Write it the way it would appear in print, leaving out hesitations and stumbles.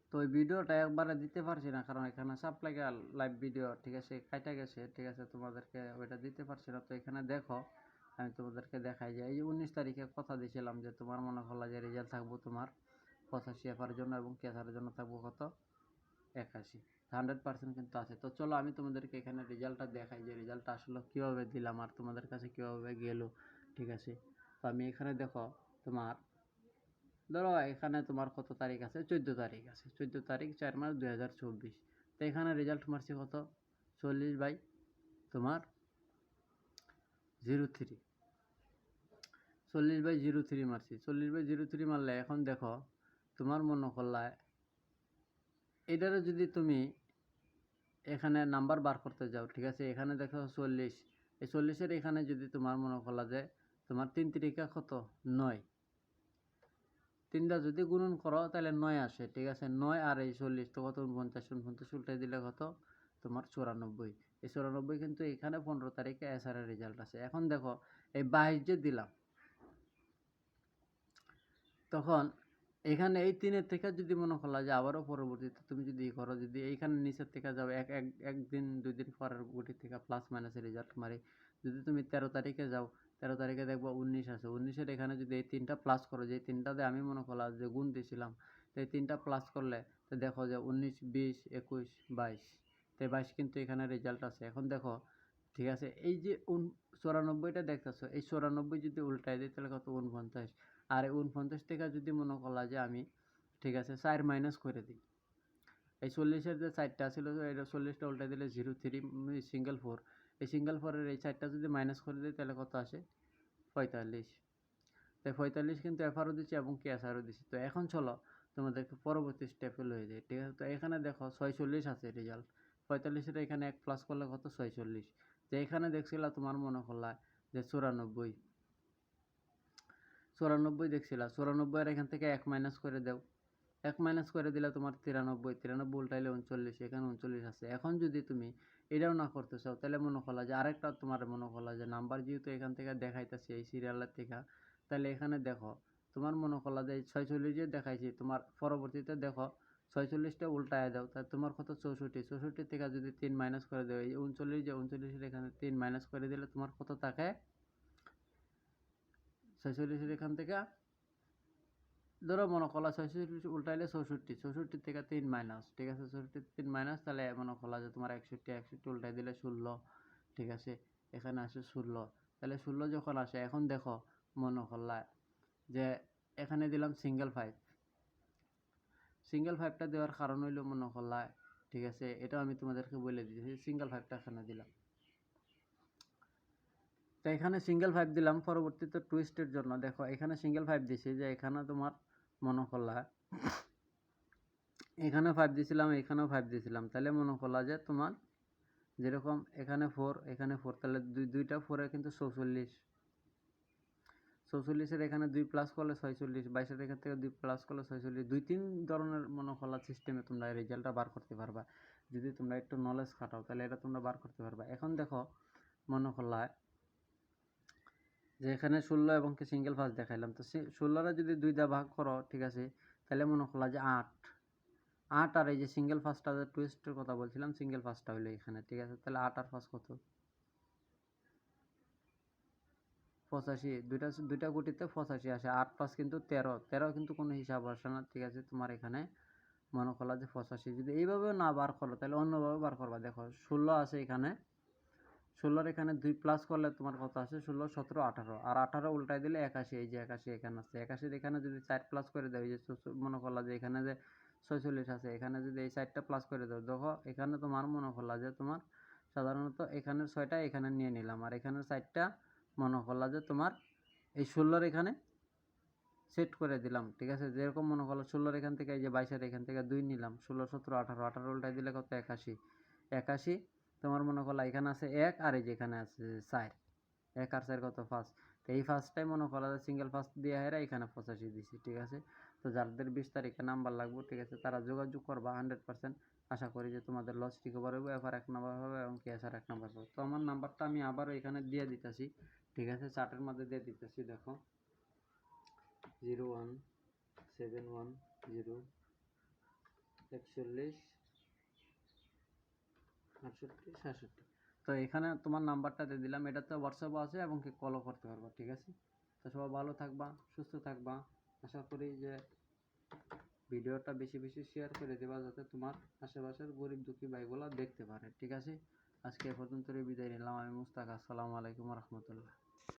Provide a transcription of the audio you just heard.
তো ওই ভিডিওটা একবারে দিতে পারছি না, কারণ এখানে সাপ্লাই লাইভ ভিডিও, ঠিক আছে, কাটা গেছে, ঠিক আছে, তোমাদেরকে ওইটা দিতে পারছি না। তো এখানে দেখো, আমি তোমাদেরকে দেখাই যে এই যে 19 তারিখে কথা দিয়েছিলাম যে তোমার মনে করলা যে রেজাল্ট থাকবো তোমার 85 এফার জন্য এবং ক্যাসারের জন্য থাকবো কত 81, 100% কিন্তু আছে। তো চলো আমি তোমাদেরকে এখানে রেজাল্টটা দেখাই যে রেজাল্টটা আসলে কীভাবে দিলাম আর তোমাদের কাছে কীভাবে গেল, ঠিক আছে। তো আমি এখানে দেখো তোমার ধরো এখানে তোমার কত তারিখ আছে, 14 তারিখ আছে, 14 তারিখ 4 মাস 2024। তো এখানে রেজাল্ট মারছি কত 40 বাই তোমার 03, 40 বাই 03 মারছি। 40 বাই 03 মারলে এখন দেখো তোমার মনে করলায় এটারে যদি তুমি এখানে নাম্বার বার করতে যাও, ঠিক আছে, এখানে দেখো 40, এই 40-এর এখানে যদি তোমার মনে করলা যে তোমার 3 তিরিকা কত 9, 3টা যদি গুণন করো তাহলে 9 আসে, ঠিক আছে। 9 আর এই 40 তো কত 49, 49 উল্টাই দিলে কত তোমার 94। এই 94 কিন্তু এখানে 15 তারিখে এসআরের রেজাল্ট আছে। এখন দেখো এই 22 যে দিলাম, তখন এখানে এই 3-এর থেকে যদি মনে করলা যে আবারও পরবর্তীতে তুমি যদি করো, যদি এইখানে নিচের থেকে যাও একদিন 2 দিন পরের গুটি থেকে প্লাস মাইনাসের রেজাল্ট মারি, যদি তুমি 13 তারিখে যাও, 13 তারিখে দেখবো 19 আছে, 19-এর এখানে যদি এই 3টা প্লাস করো, যে 3টাতে আমি মনে করলাম যে গুণ দিয়েছিলাম, তো এই 3টা প্লাস করলে তো দেখো যে 19, 20, 21, 22, তো 22 কিন্তু এখানে রেজাল্ট আছে। এখন দেখো, ঠিক আছে, এই যে 94টা দেখতেছো, এই 94 যদি উল্টাই দিই তাহলে কত 49, আর 49 থেকে যদি মনে করলা যে আমি, ঠিক আছে, 4 মাইনাস করে দিই, এই 40-এর যে 4টা ছিল এটা 40টা উল্টাই দিলে 03 সিঙ্গেল 4, এই সিঙ্গেল 4-এর এই 4টা যদি মাইনাস করে দিই তাহলে কত আসে 45। তাই 45 কিন্তু এফআরও দিচ্ছি এবং কেএসআরও দিচ্ছি। তো এখন চলো তোমাদেরকে পরবর্তী স্টেপে লয়ে যায়, ঠিক আছে। তো এখানে দেখো 46 আছে রেজাল্ট, 45-এর এখানে 1 প্লাস করলে কত 46, যে এখানে দেখছিলা তোমার মনে করলা যে 94, 94 দেখছিলা, 94-এর এখান থেকে 1 মাইনাস করে দাও, 1 মাইনাস করে দিলে তোমার 93, 93 উল্টাইলে 39, এখানে 39 আছে। এখন যদি তুমি এটাও না করতে চাও তাহলে মনে করলা যে আরেকটা তোমার মনে করলা যে নাম্বার যেহেতু এখান থেকে দেখাইতেছে এই সিরিয়ালের থেকে, তাহলে এখানে দেখো তোমার মনে করলা যে 46 যে দেখাইছি, তোমার পরবর্তীতে দেখো 46টা উল্টায় দাও, তাই তোমার কত 64, 64 থেকে যদি 3 মাইনাস করে দাও, এই 39, যে 39-এর এখানে 3 মাইনাস করে দিলে তোমার কত থাকে 46-এর এখান থেকে ধরো মনে করলা 46 উল্টাইলে 64, 64 থেকে 3 মাইনাস, ঠিক আছে, 64 3 মাইনাস, তাহলে মনে করলা যে তোমার 61, 61 উল্টাই দিলে 16, ঠিক আছে, এখানে আসে 16, তাহলে 16 যখন আসে, এখন দেখো মনে করলা যে এখানে দিলাম সিঙ্গেল 5, সিঙ্গেল 5টা দেওয়ার কারণ হইলো মনে করলা, ঠিক আছে, এটা আমি তোমাদেরকে বলে দিয়েছি, সিঙ্গেল 5টা এখানে দিলাম। তো এখানে সিঙ্গেল 5 দিলাম, পরবর্তীতে টুইস্টের জন্য দেখো এখানে সিঙ্গেল 5 দিছি, যে এখানে তোমার মনে করলা এখানে 5 দিয়েছিলাম, এখানেও 5 দিয়েছিলাম, তাহলে মনে করলা যে তোমার যেরকম এখানে 4, এখানে 4, তাহলে দুইটা 4-এ কিন্তু 44, 44-এর এখানে 2 প্লাস করলে 46, 22-এর এখান থেকে 2 প্লাস করলে 46, 2-3 ধরনের মনে করলা সিস্টেমে তোমরা রেজাল্টটা বার করতে পারবা। যদি তোমরা একটু নলেজ খাটাও তাহলে এটা তোমরা বার করতে পারবা। এখন দেখো মনে করলা যে এখানে 16 এবং কি সিঙ্গেল ফার্স্ট দেখাইলাম, তো 16-রা যদি 2 দিয়ে ভাগ করো, ঠিক আছে, তাহলে মনে করলা যে 8, আর এই যে সিঙ্গেল ফার্স্টটা যে টুইস্টের কথা বলছিলাম, সিঙ্গেল ফার্স্টটা হইলো এখানে, ঠিক আছে, তাহলে 8 আর 5 কত 85, দুইটা গুটিতে 85 আসে, 8 5 কিন্তু 13, 13 কিন্তু কোনো হিসাব আসে না, ঠিক আছে, তোমার এখানে মনে করলা যে 85। যদি এইভাবে না বার করো তাহলে অন্যভাবে বার করবা। দেখো 16 আছে এখানে, 16-র এখানে 2 প্লাস করলে তোমার কত আসে 16, 17, 18, আর 18 উল্টাই দিলে 81, এই যে 81 এখানে আছে, 81 এখানে যদি 4 প্লাস করে দাও, এই যে মনে করলা যে এখানে যে 46 আছে, এখানে যদি এই 4টা প্লাস করে দাও, দেখো এখানে তোমার মনে করলা যে তোমার সাধারণত এখানের 6টা এখানে নিয়ে নিলাম, আর এখানের 4টা মনে করলা যে তোমার এই 16-র এখানে সেট করে দিলাম, ঠিক আছে, যেরকম মনে করলো 16-র এখান থেকে এই যে 22-এর এখান থেকে 2 নিলাম, 16, 17, 18, 18 উল্টাই দিলে কত 81, 81 তোমার মনে করলা এখানে আছে 1, আর এই যে এখানে আছে 4, 1 আর 4 কত 5, তো এই ফার্স্টটাই মনে করলা যে সিঙ্গেল ফার্স্ট দিয়ে হেরা এখানে 85 দিছি, ঠিক আছে। তো যাদের 20 তারিখে নাম্বার লাগবে, ঠিক আছে, তারা যোগাযোগ করবা 100%। আশা করি যে তোমাদের লস রিকভার হবে, এফআর 1 নাম্বার হবে এবং কেএসআর 1 নাম্বার হবে। তো আমার নাম্বারটা আমি আবারও এখানে দিয়ে দিতেছি, ঠিক আছে, চার্টের মধ্যে দিয়ে দিতেছি, দেখো 01710 41 68 67। তো এখানে তোমার নাম্বারটা দিয়ে দিলাম, এটাতে হোয়াটসঅ্যাপও আছে এবং কি কলও করতে পারবা, ঠিক আছে? তো সবাই ভালো থাকবা, সুস্থ থাকবা। আশা করি যে ভিডিওটা বেশি বেশি শেয়ার করে দেবা, যাতে তোমার আশেপাশের গরিব দুঃখী ভাইগুলা দেখতে পারে, ঠিক আছে? আজকে এ পর্যন্তই বিদায় নিলাম। আমি মুস্তাক। আসসালামু আলাইকুম রহমতুল্লাহ।